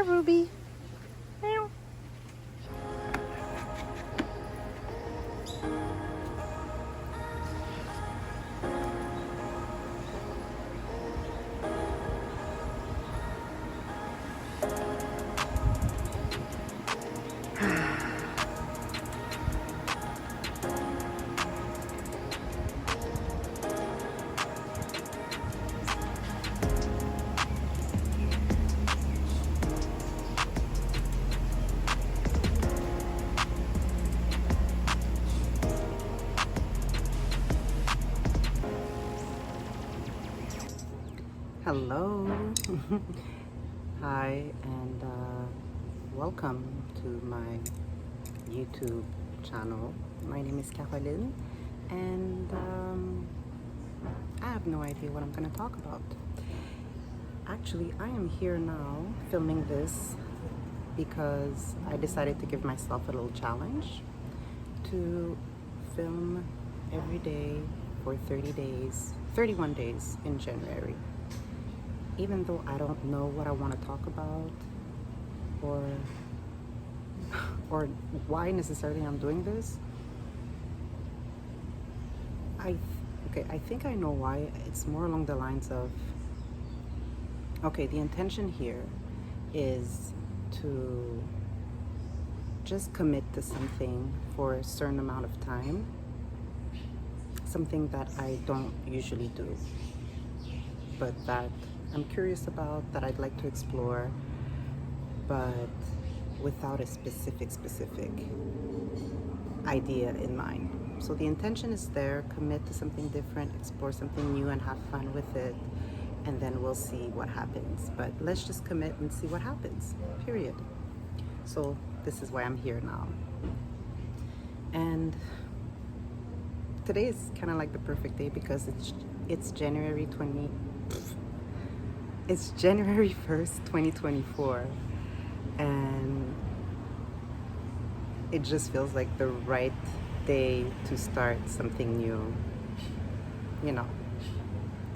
Ruby. Meow. Hello. Hi, and welcome to my YouTube channel. My name is Caroline, and I have no idea what I'm going to talk about. Actually, I am here now filming this because I decided to give myself a little challenge to film every day for 30 days, 31 days in January. Even though I don't know what I want to talk about or why necessarily I'm doing this, I think I know why. It's more along the lines of, okay, the intention here is to just commit to something for a certain amount of time, something that I don't usually do, but that I'm curious about, that I'd like to explore, but without a specific idea in mind. So the intention is there, commit to something different, explore something new and have fun with it, and then we'll see what happens. But let's just commit and see what happens, period. So this is why I'm here now. And today is kind of like the perfect day because it's January 1st, 2024, and it just feels like the right day to start something new. You know,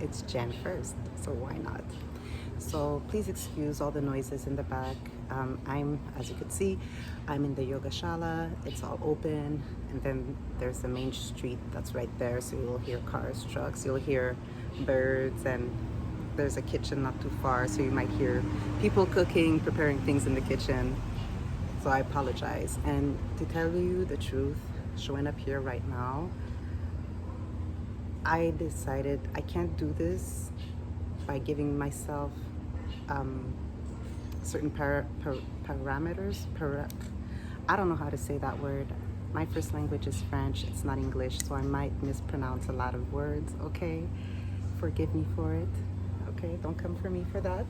it's Jan 1st, so why not? So please excuse all the noises in the back. As you can see, I'm in the yoga shala. It's all open, and then there's the main street that's right there, so you'll hear cars, trucks, you'll hear birds, and there's a kitchen not too far, so you might hear people cooking, preparing things in the kitchen. So I apologize. And to tell you the truth, showing up here right now, I decided I can't do this by giving myself certain parameters. I don't know how to say that word. My first language is French, it's not English, so I might mispronounce a lot of words, okay? Forgive me for it. Okay, don't come for me for that.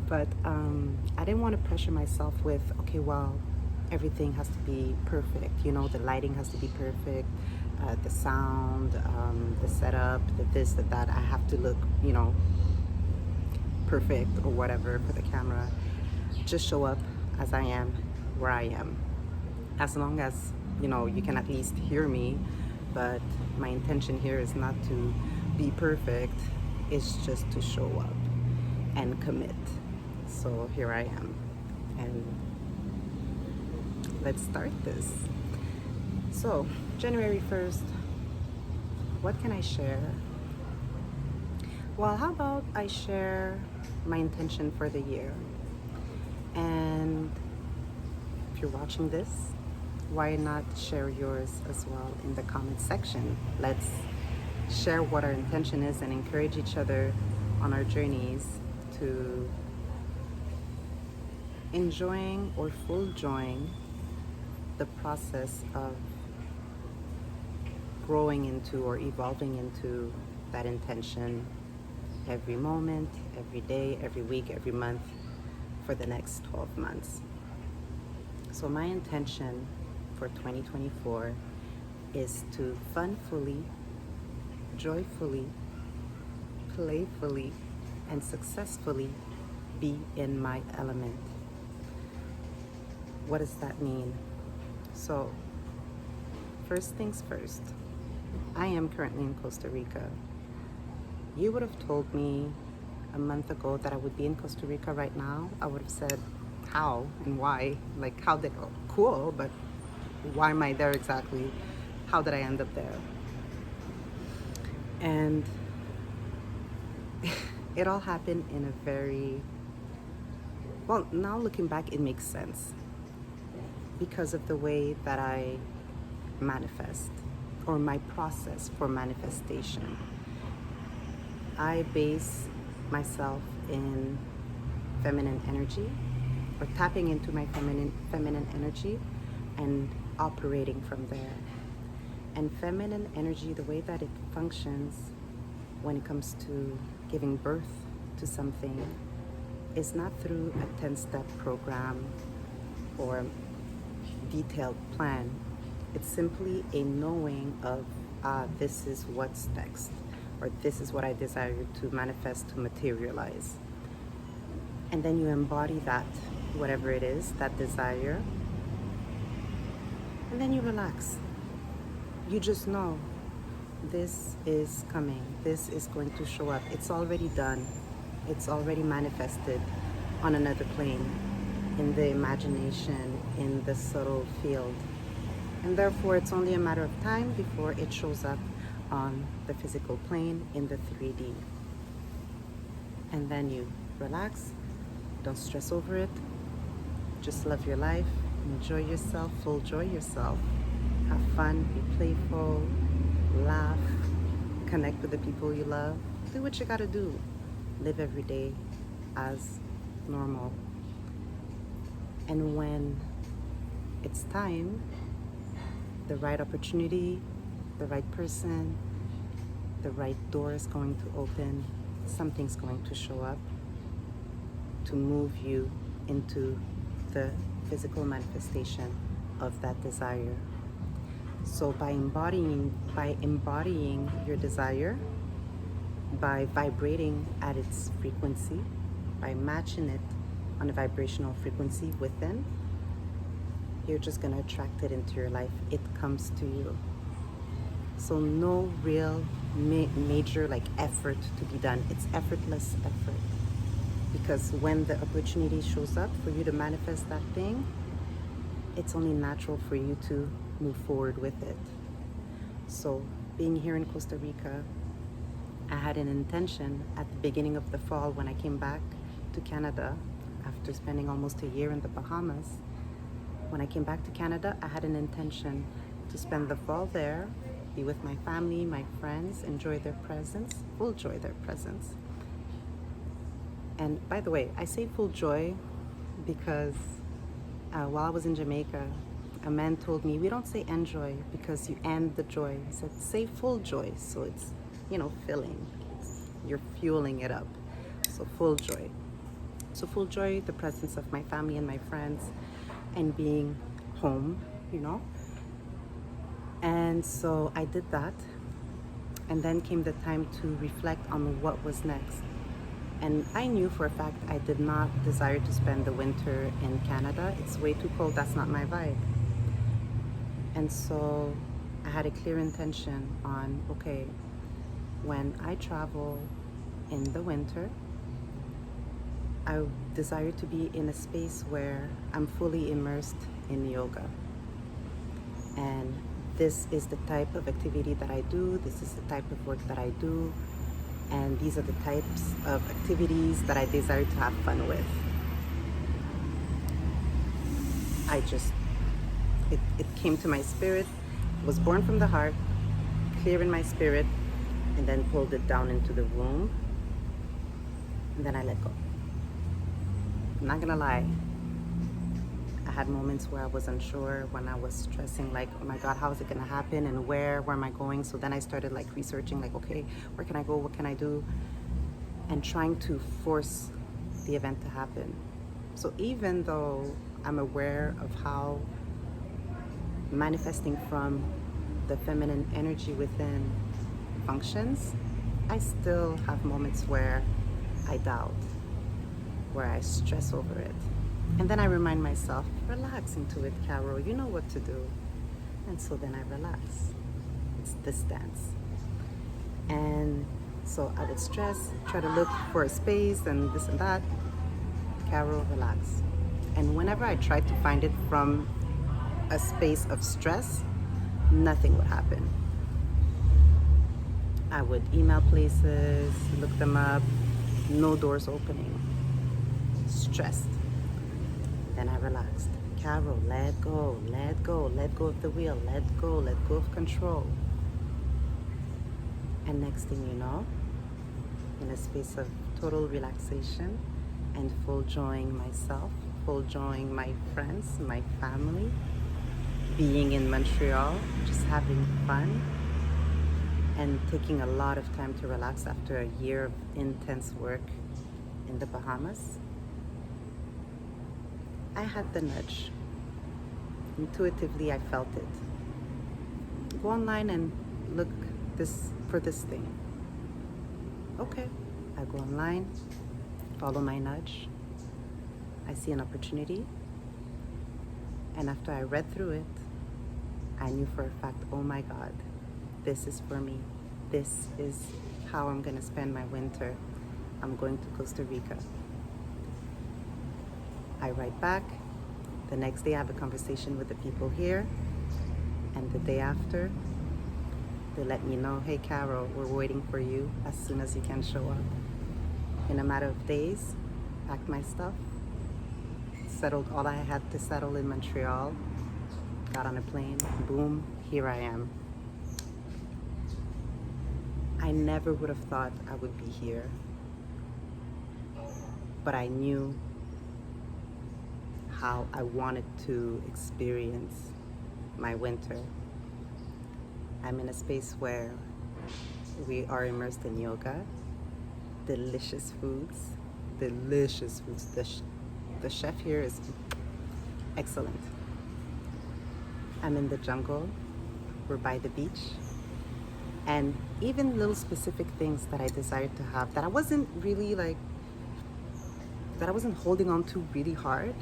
But I didn't want to pressure myself with, okay, well, everything has to be perfect. You know, the lighting has to be perfect, the sound, the setup, the this, the that. I have to look, you know, perfect or whatever for the camera. Just show up as I am, where I am. As long as, you know, you can at least hear me. But my intention here is not to be perfect. It's just to show up and commit. So here I am, and let's start this. So January 1st, what can I share? Well, how about I share my intention for the year? And if you're watching this, why not share yours as well in the comment section? Let's share what our intention is and encourage each other on our journeys to enjoying or full-joying the process of growing into or evolving into that intention every moment, every day, every week, every month for the next 12 months. So my intention for 2024 is to funfully, joyfully, playfully, and successfully be in my element. What does that mean? So, first things first, I am currently in Costa Rica. You would have told me a month ago that I would be in Costa Rica right now, I would have said how and why. Like, how did, oh, cool, but why am I there exactly? How did I end up there? And it all happened in a very, well, now looking back, it makes sense because of the way that I manifest, or my process for manifestation. I base myself in feminine energy, or tapping into my feminine energy and operating from there. And feminine energy, the way that it functions when it comes to giving birth to something, is not through a 10-step program or detailed plan. It's simply a knowing of, this is what's next, or this is what I desire to manifest, to materialize. And then you embody that, whatever it is, that desire, and then you relax. You just know this is coming, this is going to show up. It's already done, it's already manifested on another plane, in the imagination, in the subtle field. And therefore, it's only a matter of time before it shows up on the physical plane in the 3D. And then you relax, don't stress over it, just love your life, enjoy yourself, Fulljoy yourself, have fun, be playful, laugh, connect with the people you love, do what you gotta do, live every day as normal. And when it's time, the right opportunity, the right person, the right door is going to open, something's going to show up to move you into the physical manifestation of that desire. So by embodying your desire, by vibrating at its frequency, by matching it on a vibrational frequency within, you're just going to attract it into your life. It comes to you. So no real major effort to be done. It's effortless effort. Because when the opportunity shows up for you to manifest that thing, it's only natural for you to move forward with it. So being here in Costa Rica, I had an intention at the beginning of the fall when I came back to Canada after spending almost a year in the Bahamas. When I came back to Canada, I had an intention to spend the fall there, be with my family, my friends, enjoy their presence, Fulljoy their presence. And by the way, I say Fulljoy because while I was in Jamaica, a man told me, we don't say enjoy because you end the joy. He said, say Fulljoy, so it's, filling. You're fueling it up. So Fulljoy. So Fulljoy, the presence of my family and my friends, and being home, And so I did that. And then came the time to reflect on what was next. And I knew for a fact I did not desire to spend the winter in Canada. It's way too cold. That's not my vibe. And so I had a clear intention on, okay, when I travel in the winter, I desire to be in a space where I'm fully immersed in yoga. And this is the type of activity that I do. This is the type of work that I do. And these are the types of activities that I desire to have fun with. It came to my spirit, was born from the heart, clear in my spirit, and then pulled it down into the womb. And then I let go. I'm not gonna lie. I had moments where I was unsure, when I was stressing, oh my God, how is it gonna happen, and where am I going? So then I started researching, okay, where can I go, what can I do? And trying to force the event to happen. So even though I'm aware of how manifesting from the feminine energy within functions, I still have moments where I doubt, where I stress over it. And then I remind myself, relax into it, Carol, you know what to do. And so then I relax. It's this dance. And So I would stress, try to look for a space and this and that. Carol, relax. And whenever I tried to find it from a space of stress, nothing would happen. I would email places, look them up, no doors opening. Stressed. Then I relaxed. Carol, let go, let go, let go of the wheel, let go of control. And next thing you know, in a space of total relaxation and full joying myself, full joying my friends, my family, being in Montreal, just having fun, and taking a lot of time to relax after a year of intense work in the Bahamas, I had the nudge. Intuitively, I felt it. Go online and look for this thing. Okay, I go online, follow my nudge. I see an opportunity, and after I read through it, I knew for a fact, oh my God, this is for me. This is how I'm gonna spend my winter. I'm going to Costa Rica. I write back. The next day I have a conversation with the people here. And the day after, they let me know, hey Carol, we're waiting for you as soon as you can show up. In a matter of days, packed my stuff, settled all I had to settle in Montreal, got on a plane, boom, here I am. I never would have thought I would be here, but I knew how I wanted to experience my winter. I'm in a space where we are immersed in yoga, delicious foods. The chef here is excellent. I'm in the jungle, we're by the beach, and even little specific things that I desired to have that I wasn't holding on to really hard.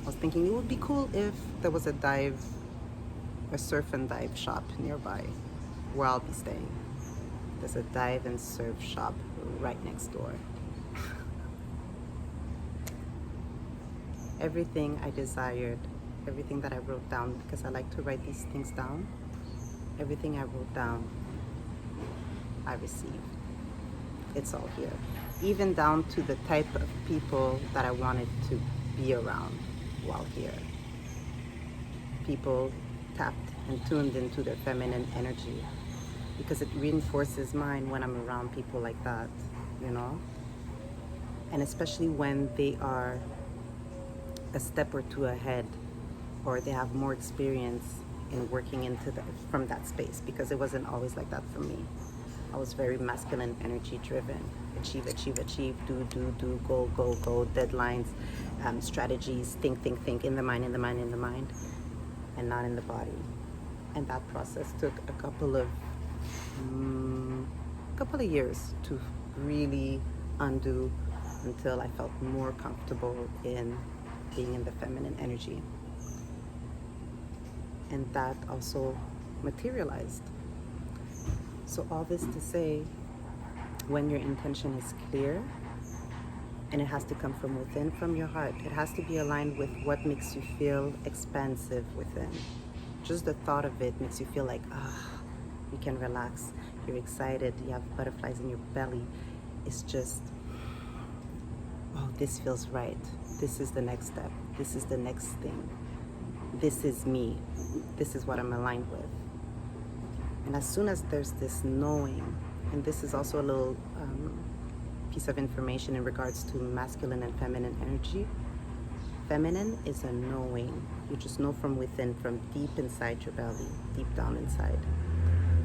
I was thinking it would be cool if there was a surf and dive shop nearby where I'll be staying. There's a dive and surf shop right next door. Everything I desired, everything that I wrote down, because I like to write these things down, everything I wrote down, I received. It's all here. Even down to the type of people that I wanted to be around while here. People tapped and tuned into their feminine energy, because it reinforces mine when I'm around people like that, you know? And especially when they are a step or two ahead, or they have more experience in working from that space, because it wasn't always like that for me. I was very masculine energy driven. Achieve, do, go, deadlines, strategies, think, in the mind, and not in the body. And that process took a couple of years to really undo, until I felt more comfortable in being in the feminine energy. And that also materialized. So all this to say, when your intention is clear, and it has to come from within, from your heart, it has to be aligned with what makes you feel expansive within. Just the thought of it makes you feel like, you can relax, you're excited, you have butterflies in your belly. It's just, oh, this feels right. This is the next step. This is the next thing. This is me. This is what I'm aligned with. And as soon as there's this knowing, and this is also a little piece of information in regards to masculine and feminine energy. Feminine is a knowing. You just know from within, from deep inside your belly, deep down inside.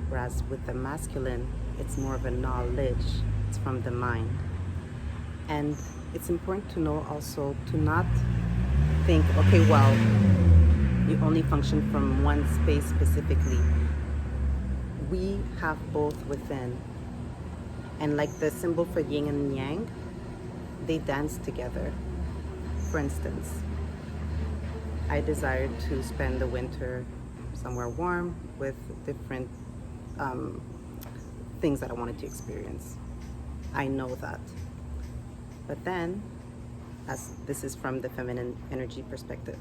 Whereas with the masculine, it's more of a knowledge. It's from the mind. And it's important to know also to not think, okay, well, you only function from one space specifically. We have both within. And like the symbol for yin and yang, they dance together. For instance, I desired to spend the winter somewhere warm with different things that I wanted to experience. I know that. But then, as this is from the feminine energy perspective,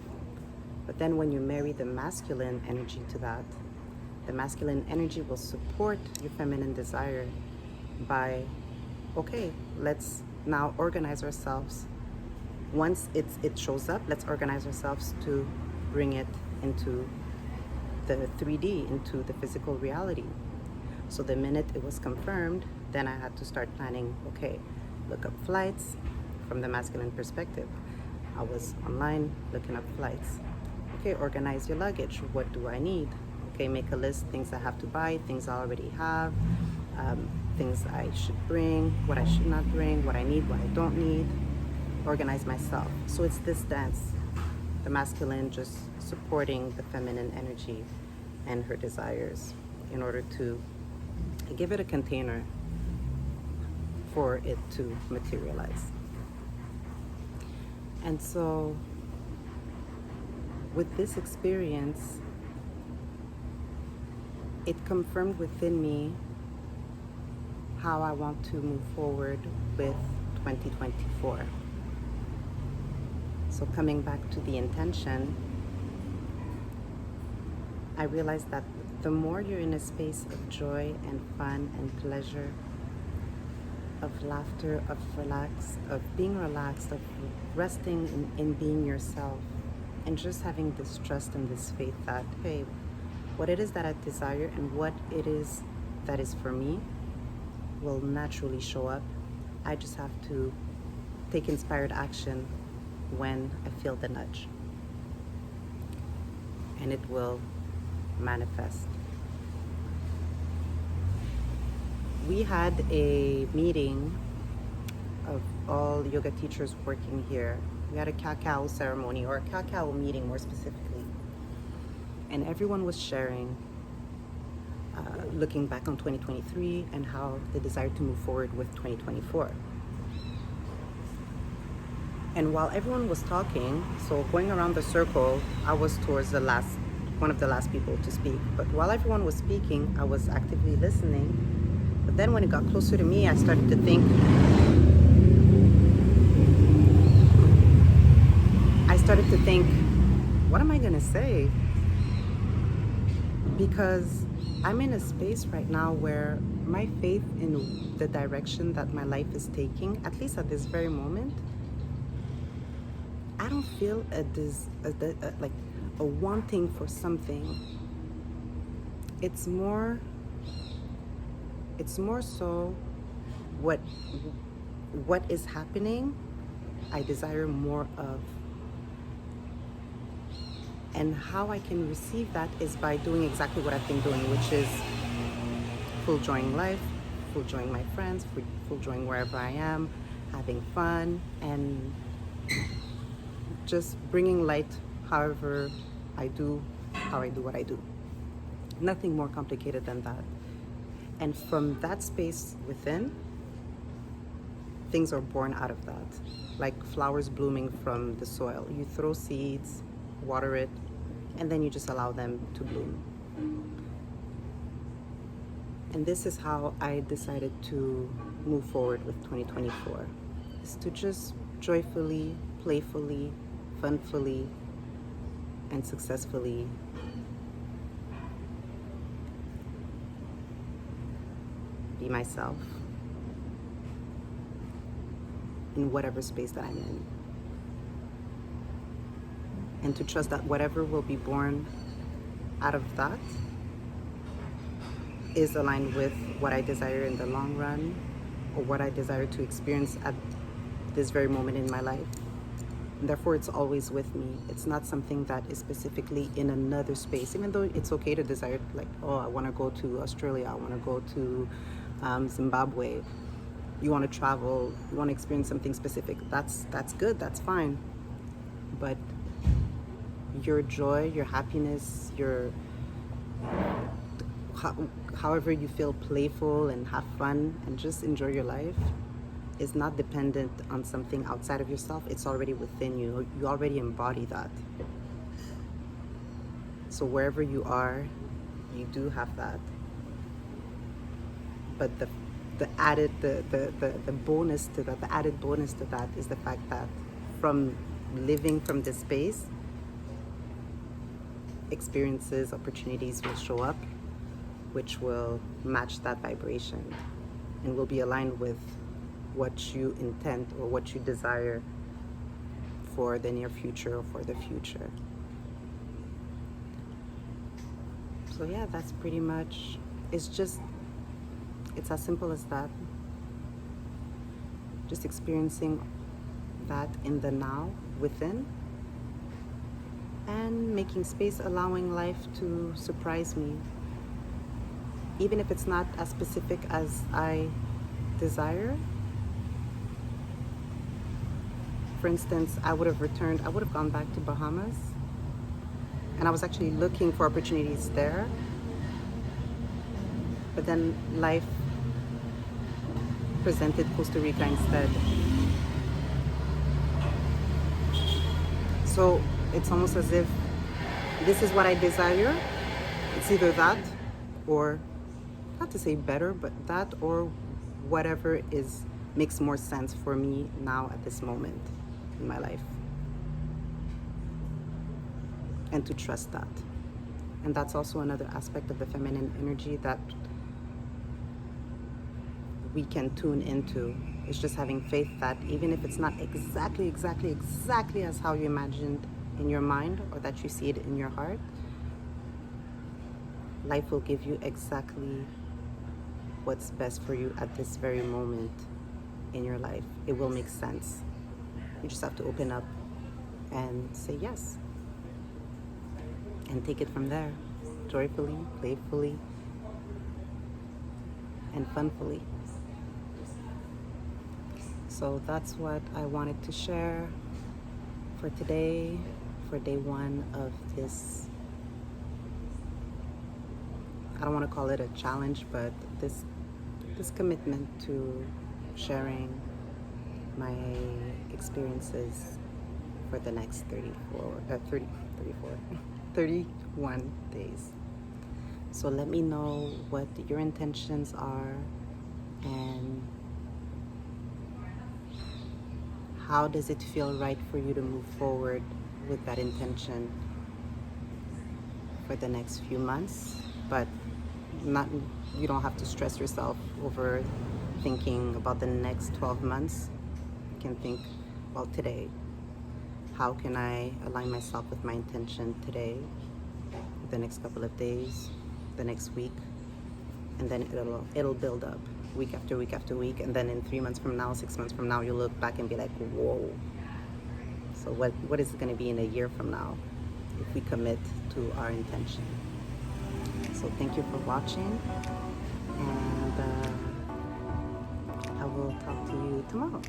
but then when you marry the masculine energy to that, the masculine energy will support your feminine desire by, okay, let's now organize ourselves. Once it shows up, let's organize ourselves to bring it into the 3D, into the physical reality. So the minute it was confirmed, then I had to start planning, okay, look up flights from the masculine perspective. I was online looking up flights. Okay, organize your luggage. What do I need? Okay, make a list, things I have to buy, things I already have, things I should bring, what I should not bring, what I need, what I don't need. Organize myself. So it's this dance, the masculine just supporting the feminine energy and her desires in order to give it a container for it to materialize. And so with this experience, it confirmed within me how I want to move forward with 2024. So coming back to the intention, I realized that the more you're in a space of joy and fun and pleasure, of laughter, of being relaxed, of resting in being yourself, and just having this trust and this faith that, hey, what it is that I desire and what it is that is for me will naturally show up. I just have to take inspired action when I feel the nudge, and it will manifest. We had a meeting of all yoga teachers working here. We had a cacao ceremony, or a cacao meeting more specifically, and everyone was sharing, looking back on 2023 and how they desire to move forward with 2024. And while everyone was talking, so going around the circle, I was towards one of the last people to speak. But while everyone was speaking, I was actively listening. But then when it got closer to me, I started to think, what am I gonna say? Because I'm in a space right now where my faith in the direction that my life is taking, at least at this very moment, I don't feel like a wanting for something. It's more so what is happening, I desire more of. And how I can receive that is by doing exactly what I've been doing, which is full-joying life, full-joying my friends, full-joying wherever I am, having fun, and just bringing light however I do, how I do what I do. Nothing more complicated than that. And from that space within, things are born out of that. Like flowers blooming from the soil. You throw seeds, water it, and then you just allow them to bloom. And this is how I decided to move forward with 2024, is to just joyfully, playfully, funfully, and successfully be myself in whatever space that I'm in. And to trust that whatever will be born out of that is aligned with what I desire in the long run, or what I desire to experience at this very moment in my life. And therefore, it's always with me. It's not something that is specifically in another space, even though it's okay to desire, like, oh, I want to go to Australia, I want to go to Zimbabwe. You want to travel, you want to experience something specific. That's good, that's fine. But your joy, your happiness, however you feel playful and have fun and just enjoy your life is not dependent on something outside of yourself. It's already within you. You already embody that. So wherever you are, you do have that. But the added the bonus to that, the added bonus to that is the fact that from living from this space, experiences, opportunities will show up, which will match that vibration and will be aligned with what you intend or what you desire for the near future or for the future. So yeah, that's pretty much, it's as simple as that. Just experiencing that in the now, within, and making space, allowing life to surprise me. Even if it's not as specific as I desire. For instance, I would have gone back to Bahamas, and I was actually looking for opportunities there. But then life presented Costa Rica instead. So it's almost as if this is what I desire. It's either that or, not to say better, but that or whatever makes more sense for me now at this moment in my life. And to trust that. And that's also another aspect of the feminine energy that we can tune into. It's just having faith that even if it's not exactly as how you imagined in your mind or that you see it in your heart, life will give you exactly what's best for you at this very moment in your life. It will make sense. You just have to open up and say yes. And take it from there, joyfully, playfully, and funfully. So that's what I wanted to share for today, for day one of this, I don't want to call it a challenge, but this commitment to sharing my experiences for the next 31 days. So let me know what your intentions are and how does it feel right for you to move forward with that intention for the next few months. But you don't have to stress yourself over thinking about the next 12 months. You can think, well, today, how can I align myself with my intention today, the next couple of days, the next week, and then it'll build up week after week after week, and then in 3 months from now, 6 months from now, you'll look back and be like, whoa. So what is it going to be in a year from now if we commit to our intention? So thank you for watching, and I will talk to you tomorrow.